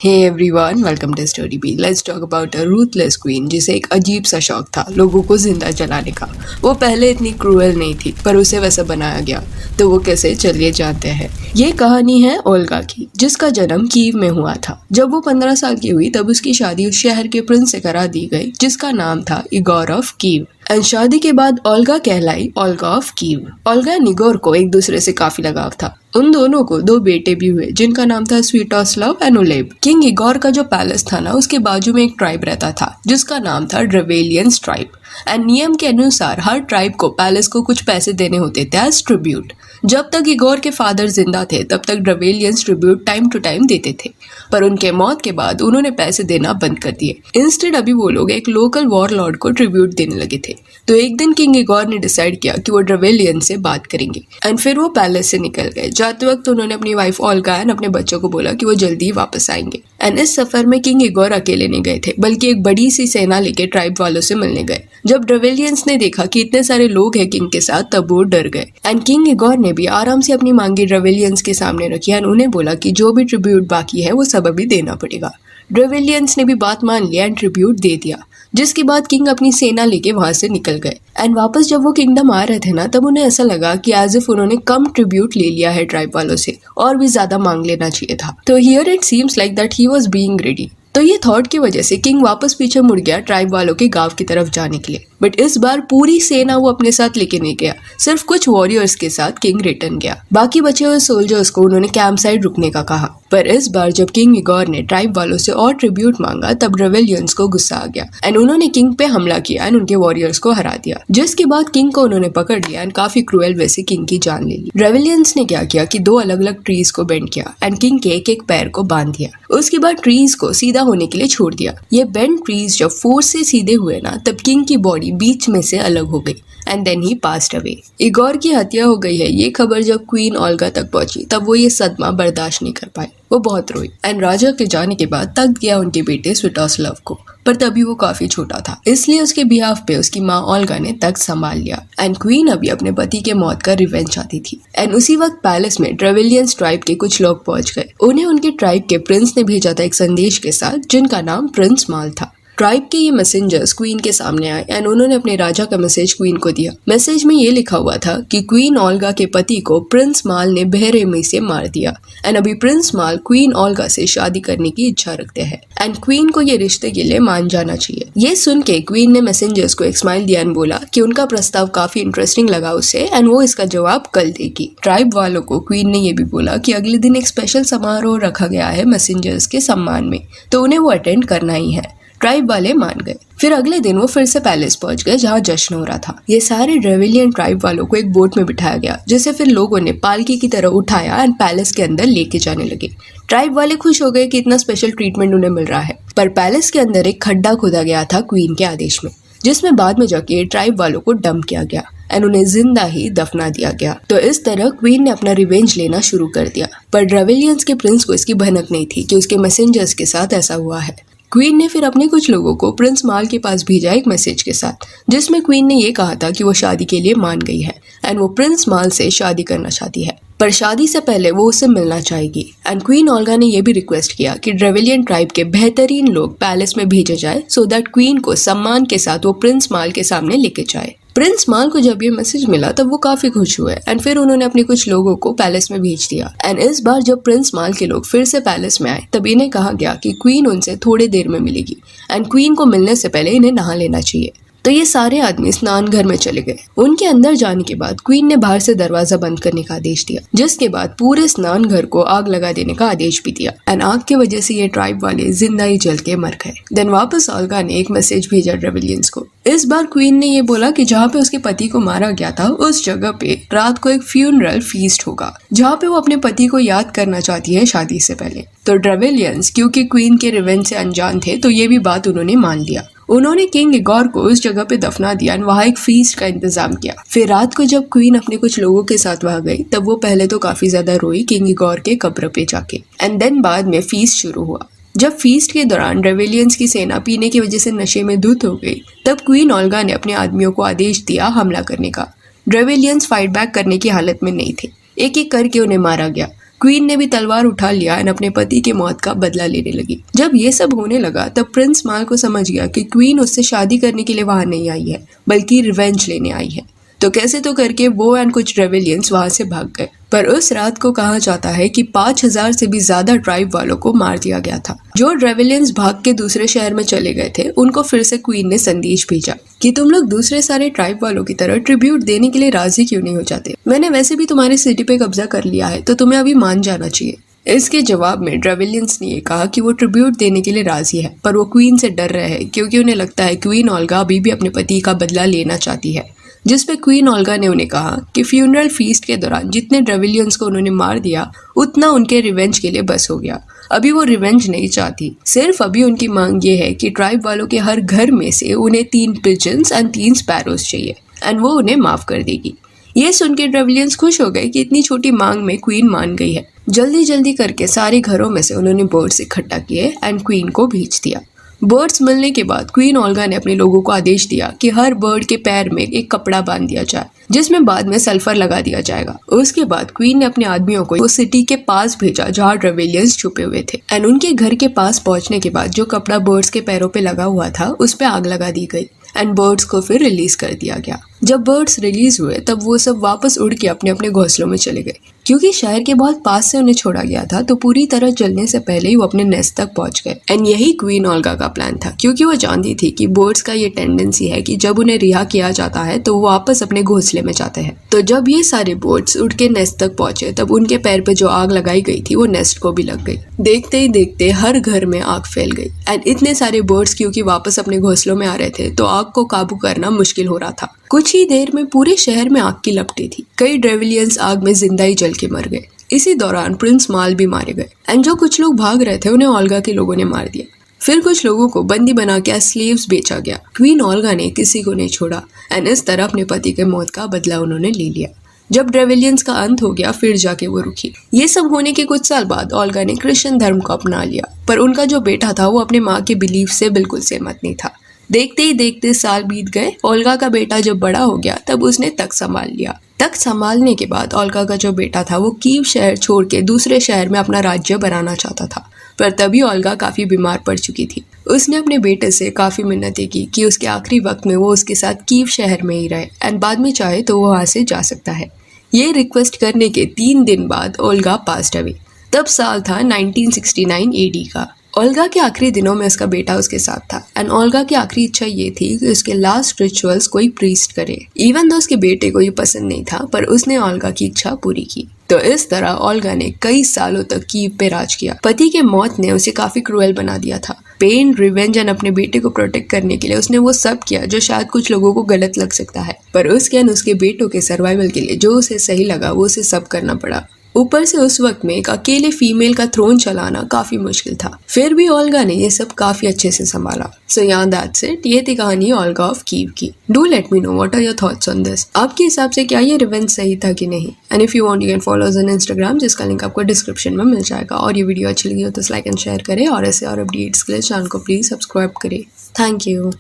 Hey everyone, welcome to story B. Let's talk about a ruthless queen जिसे एक अजीब सा शौक था लोगों को जिंदा जलाने का। वो पहले इतनी क्रूएल नहीं थी पर उसे वैसा बनाया गया। तो वो कैसे, चलिए जानते हैं। ये कहानी है ओल्गा की, जिसका जन्म कीव में हुआ था। जब वो 15 साल की हुई तब उसकी शादी उस शहर के प्रिंस से करा दी गई जिसका नाम था इगोर ऑफ कीव। एंड शादी के बाद ओल्गा कहलाई ओल्गा ऑफ कीव। ओल्गा और इगोर को एक दूसरे से काफी लगाव था। उन दोनों को 2 बेटे भी हुए जिनका नाम था स्वीटोस्लाव एंड ओलेब। किंग इगोर का जो पैलेस था ना, उसके बाजू में एक ट्राइब रहता था जिसका नाम था ड्रेवेलियंस ट्राइब। एंड नियम के अनुसार हर ट्राइब को पैलेस को कुछ पैसे देने होते थे एज ट्रिब्यूट। जब तक इगोर के फादर जिंदा थे तब तक ड्रेवेलियंस ट्रिब्यूट टाइम टू टाइम देते थे, पर उनके मौत के बाद उन्होंने पैसे देना बंद कर दिए। इंस्टेड अभी वो लोग एक लोकल वॉरलॉर्ड को ट्रिब्यूट देने लगे थे। तो एक दिन किंग इगोर ने डिसाइड किया कि वो ड्रेवेलियन से बात करेंगे। एंड फिर वो पैलेस से निकल गए। जाते वक्त उन्होंने अपनी वाइफ ओल्गा एंड अपने बच्चों को बोला कि वो जल्दी वापस आएंगे। एंड इस सफर में किंग इगोर अकेले नहीं गए थे, बल्कि एक बड़ी सी सेना लेके ट्राइब वालों से मिलने गए। जब ड्रेवेलियंस ने देखा कि इतने सारे लोग हैं किंग के साथ, तब वो डर गए। एंड किंग इगोर ने भी आराम से अपनी मांगी ड्रेवेलियंस के सामने रखी एंड उन्हें बोला कि जो भी ट्रिब्यूट बाकी है वो सब अभी देना पड़ेगा। ड्रेवेलियंस ने भी बात मान लिया एंड ट्रिब्यूट दे दिया, जिसके बाद किंग अपनी सेना लेके वहां से निकल गए। एंड वापस जब वो किंगडम आ रहे थे ना, तब उन्हें ऐसा लगा कि एज इफ उन्होंने कम ट्रिब्यूट ले लिया है ट्राइब वालों से, और भी ज्यादा मांग लेना चाहिए था। तो here it seems like that he was being ग्रेडी। तो ये थॉट की वजह से किंग वापस पीछे मुड़ गया ट्राइब वालों के गांव की तरफ जाने के लिए। बट इस बार पूरी सेना वो अपने साथ लेके नहीं गया, सिर्फ कुछ वॉरियर्स के साथ किंग रिटर्न गया। बाकी बचे हुए सोल्जर्स को उन्होंने कैंप साइड रुकने का कहा। पर इस बार जब किंग इगोर ने ट्राइब वालों से और ट्रिब्यूट मांगा, तब ड्रेवेलियंस को गुस्सा आ गया एंड उन्होंने किंग पे हमला किया एंड उनके वॉरियर्स को हरा दिया। जिसके बाद किंग को उन्होंने पकड़ लिया एंड काफी क्रूएल वे से किंग की जान ले ली। ड्रेवेलियंस ने क्या किया कि 2 अलग अलग ट्रीज को बेंड किया एंड किंग के एक पैर को बांध दिया। उसके बाद ट्रीज को सीधा होने के लिए छोड़ दिया। ये बेंड ट्रीज जब फोर्स से सीधे हुए ना, तब किंग की बॉडी बीच में से अलग हो गई and then he passed away. Igor की हत्या हो गई है, ये खबर जब क्वीन ओल्गा तक पहुंची तब वो ये सदमा बर्दाश्त नहीं कर पाई। वो बहुत रोई एंड राजा के जाने के बाद तक गया उनके बेटे स्वीटोस्लाव को, पर तभी वो काफी छोटा था, इसलिए उसके बिहाफ पे उसकी माँ ओल्गा ने तख्त संभाल लिया। एंड क्वीन अभी अपने पति के मौत का रिवेंज चाहती थी। एंड उसी वक्त पैलेस में ड्रेवेलियंस ट्राइब के कुछ लोग पहुंच गए। उन्हें उनके ट्राइब के प्रिंस ने भेजा था एक संदेश के साथ, जिनका नाम प्रिंस माल था। ट्राइब के ये मैसेंजर्स क्वीन के सामने आए एंड उन्होंने अपने राजा का मैसेज क्वीन को दिया। मैसेज में ये लिखा हुआ था कि क्वीन ओल्गा के पति को प्रिंस माल ने बेरहमी से मार दिया एंड अभी प्रिंस माल क्वीन ओल्गा से शादी करने की इच्छा रखते हैं एंड क्वीन को ये रिश्ते के लिए मान जाना चाहिए। ये सुन के क्वीन ने मैसेंजर्स को एक स्माइल दिया एंड बोला कि उनका प्रस्ताव काफी इंटरेस्टिंग लगा उसे एंड वो इसका जवाब कल देगी। ट्राइब वालों को क्वीन ने ये भी बोला कि अगले दिन एक स्पेशल समारोह रखा गया है मैसेंजर्स के सम्मान में, तो उन्हें वो अटेंड करना ही है। ट्राइब वाले मान गए। फिर अगले दिन वो फिर से पैलेस पहुंच गए जहां जश्न हो रहा था। ये सारे ड्रेवेलियन ट्राइब वालों को एक बोट में बिठाया गया, जिसे फिर लोगों ने पालकी की तरह उठाया एंड पैलेस के अंदर लेके जाने लगे। ट्राइब वाले खुश हो गए कि इतना स्पेशल ट्रीटमेंट उन्हें मिल रहा है। पर पैलेस के अंदर एक खड्डा खोदा गया था क्वीन के आदेश में, जिसमें बाद में जाके ट्राइब वालों को डंप किया गया एंड उन्हें जिंदा ही दफना दिया गया। तो इस तरह क्वीन ने अपना रिवेंज लेना शुरू कर दिया। पर ड्रेवेलियंस के प्रिंस को इसकी भनक नहीं थी कि उसके मैसेंजर्स के साथ ऐसा हुआ है। क्वीन ने फिर अपने कुछ लोगों को प्रिंस माल के पास भेजा एक मैसेज के साथ, जिसमें क्वीन ने ये कहा था कि वो शादी के लिए मान गई है एंड वो प्रिंस माल से शादी करना चाहती है, पर शादी से पहले वो उससे मिलना चाहेगी। एंड क्वीन ओल्गा ने ये भी रिक्वेस्ट किया कि ड्रेवेलियन ट्राइब के बेहतरीन लोग पैलेस में भेजे जाए सो दैट क्वीन को सम्मान के साथ वो प्रिंस माल के सामने लेके जाए। प्रिंस माल को जब ये मैसेज मिला तब वो काफी खुश हुए एंड फिर उन्होंने अपने कुछ लोगों को पैलेस में भेज दिया। एंड इस बार जब प्रिंस माल के लोग फिर से पैलेस में आए, तब इन्हें कहा गया कि क्वीन उनसे थोड़ी देर में मिलेगी एंड क्वीन को मिलने से पहले इन्हें नहा लेना चाहिए। तो ये सारे आदमी स्नान घर में चले गए। उनके अंदर जाने के बाद क्वीन ने बाहर से दरवाजा बंद करने का आदेश दिया, जिसके बाद पूरे स्नान घर को आग लगा देने का आदेश भी दिया एंड आग की वजह से ये ट्राइब वाले जिंदा ही जल के मर गए। देन वापस ओल्गा ने एक मैसेज भेजा ड्रेवेलियंस को। इस बार क्वीन ने ये बोला कि जहाँ पे उसके पति को मारा गया था, उस जगह पे रात को एक फ्यूनरल फीस्ट होगा, जहाँ पे वो अपने पति को याद करना चाहती है शादी से पहले। तो ड्रेवेलियंस क्योंकि क्वीन के रिवेंज से अनजान थे, तो ये भी बात उन्होंने मान लिया। उन्होंने किंग इगोर को उस जगह पे दफना दिया और वहाँ एक फीस्ट का इंतजाम किया। फिर रात को जब क्वीन अपने कुछ लोगों के साथ वहाँ गई, तब वो पहले तो काफी ज्यादा रोई किंग इगोर के कब्र पे जाके एंड देन बाद में फीस्ट शुरू हुआ। जब फीस्ट के दौरान ड्रेवेलियंस की सेना पीने की वजह से नशे में धुत हो गई, तब क्वीन ओल्गा ने अपने आदमियों को आदेश दिया हमला करने का। ड्रेवेलियंस फाइट बैक करने की हालत में नहीं थे, एक एक करके उन्हें मारा गया। क्वीन ने भी तलवार उठा लिया और अपने पति के मौत का बदला लेने लगी। जब ये सब होने लगा तब प्रिंस माल को समझ गया कि क्वीन उससे शादी करने के लिए वहां नहीं आई है बल्कि रिवेंज लेने आई है। तो कैसे तो करके वो एंड कुछ रेवेलियंस वहां से भाग गए। पर उस रात को कहा जाता है कि 5000 से भी ज्यादा ट्राइब वालों को मार दिया गया था। जो रेवेलियंस भाग के दूसरे शहर में चले गए थे उनको फिर से क्वीन ने संदेश भेजा कि तुम लोग दूसरे सारे ट्राइब वालों की तरह ट्रिब्यूट देने के लिए राजी क्यों नहीं हो जाते। मैंने वैसे भी तुम्हारी सिटी पे कब्जा कर लिया है तो तुम्हें अभी मान जाना चाहिए। इसके जवाब में ड्रेविलियंस ने ये कहा कि वो ट्रिब्यूट देने के लिए राजी है, पर वो क्वीन से डर रहे हैं क्योंकि उन्हें लगता है क्वीन ओल्गा अभी भी अपने पति का बदला लेना चाहती है। जिस पे क्वीन ओल्गा ने उन्हें कहा कि फ्यूनरल फीस्ट के दौरान जितने ड्रेविलियंस को उन्होंने मार दिया उतना उनके रिवेंज के लिए बस हो गया। अभी वो रिवेंज नहीं चाहती, सिर्फ अभी उनकी मांग ये है कि ट्राइब वालों के हर घर में से उन्हें 3 पिजन्स एंड 3 स्पैरोज चाहिए एंड वो उन्हें माफ कर देगी। ये सुन के ड्रेविलियंस खुश हो गए कि इतनी छोटी मांग में क्वीन मान गई है। जल्दी जल्दी करके सारे घरों में से उन्होंने बर्ड्स इकट्ठा किए एंड क्वीन को भेज दिया। बर्ड्स मिलने के बाद क्वीन ओल्गा ने अपने लोगों को आदेश दिया कि हर बर्ड के पैर में एक कपड़ा बांध दिया जाए जिसमें बाद में सल्फर लगा दिया जाएगा। उसके बाद क्वीन ने अपने आदमियों को उस सिटी के पास भेजा जहाँ ड्रेविलियंस छुपे हुए थे एंड उनके घर के पास पहुंचने के बाद जो कपड़ा बर्ड्स के पैरों पे लगा हुआ था उस पे आग लगा दी गई एंड बर्ड्स को फिर रिलीज कर दिया गया। जब बर्ड्स रिलीज हुए तब वो सब वापस उड़ के अपने अपने घोंसलों में चले गए। क्योंकि शहर के बहुत पास से उन्हें छोड़ा गया था तो पूरी तरह जलने से पहले ही वो अपने नेस्ट तक पहुंच गए एंड यही क्वीन ओल्गा का प्लान था क्योंकि वो जानती थी कि बर्ड्स का ये टेंडेंसी है कि जब उन्हें रिहा किया जाता है तो वो वापस अपने घोंसले में जाते हैं। तो जब ये सारे बर्ड्स उड़ के नेस्ट तक पहुंचे तब उनके पैर पे जो आग लगाई गई थी वो नेस्ट को भी लग गई। देखते ही देखते हर घर में आग फैल गई एंड इतने सारे बर्ड्स क्योंकि वापस अपने घोंसलों में आ रहे थे तो आग को काबू करना मुश्किल हो रहा था। कुछ ही देर में पूरे शहर में आग की लपटें थी। कई ड्रेविलियंस आग में जिंदा ही जल के मर गए। इसी दौरान प्रिंस माल भी मारे गए एंड जो कुछ लोग भाग रहे थे उन्हें ओल्गा के लोगों ने मार दिया। फिर कुछ लोगों को बंदी बना के स्लेव्स बेचा गया। क्वीन ओल्गा ने किसी को नहीं छोड़ा एंड इस तरह अपने पति के मौत का बदला उन्होंने ले लिया। जब ड्रेविलियंस का अंत हो गया फिर जाके वो रुकी। ये सब होने के कुछ साल बाद ओल्गा ने क्रिश्चियन धर्म को अपना लिया, पर उनका जो बेटा था वो अपने माँ के बिलीफ से बिल्कुल सहमत नहीं था। देखते ही देखते साल बीत गए। ओल्गा का बेटा जब बड़ा हो गया तब उसने तख्त संभाल लिया। तख्त संभालने के बाद ओल्गा का जो बेटा था वो कीव शहर छोड़ के दूसरे शहर में अपना राज्य बनाना चाहता था, पर तभी ओल्गा काफी बीमार पड़ चुकी थी। उसने अपने बेटे से काफी मिन्नतें की कि उसके आखिरी वक्त में वो उसके साथ कीव शहर में ही रहे एंड बाद में चाहे तो वो वहां से जा सकता है। ये रिक्वेस्ट करने के 3 दिन बाद ओल्गा पास्ट अवे। तब साल था 1969 AD का। ओल्गा के आखिरी दिनों में उसका बेटा उसके साथ था एंड ओल्गा की आखिरी इच्छा ये थी कि उसके लास्ट रिचुअल्स कोई प्रीस्ट करे। इवन दो उसके बेटे को ये पसंद नहीं था, पर उसने ओल्गा की इच्छा पूरी की। तो इस तरह ओल्गा ने कई सालों तक कीव पे राज किया। पति के मौत ने उसे काफी क्रूएल बना दिया था। पेन, रिवेंज एंड अपने बेटे को प्रोटेक्ट करने के लिए उसने वो सब किया जो शायद कुछ लोगों को गलत लग सकता है, पर उसके एंड उसके बेटों के सर्वाइवल के लिए जो उसे सही लगा वो उसे सब करना पड़ा। ऊपर से उस वक्त में एक अकेले फीमेल का थ्रोन चलाना काफी मुश्किल था, फिर भी ओल्गा ने ये सब काफी अच्छे से संभाला। सो या दैट्स इट, ये थी कहानी ओल्गा ऑफ कीव की। Do let me know what are your thoughts on this. आपके हिसाब से क्या ये रिवेंज सही था कि नहीं? And if you want you can follow us on Instagram, जिसका लिंक आपको डिस्क्रिप्शन में मिल जाएगा। और ये वीडियो अच्छी लगी हो तो लाइक एंड शेयर करें और ऐसे और अपडेट्स के लिए चैनल को प्लीज सब्सक्राइब करें। Thank you.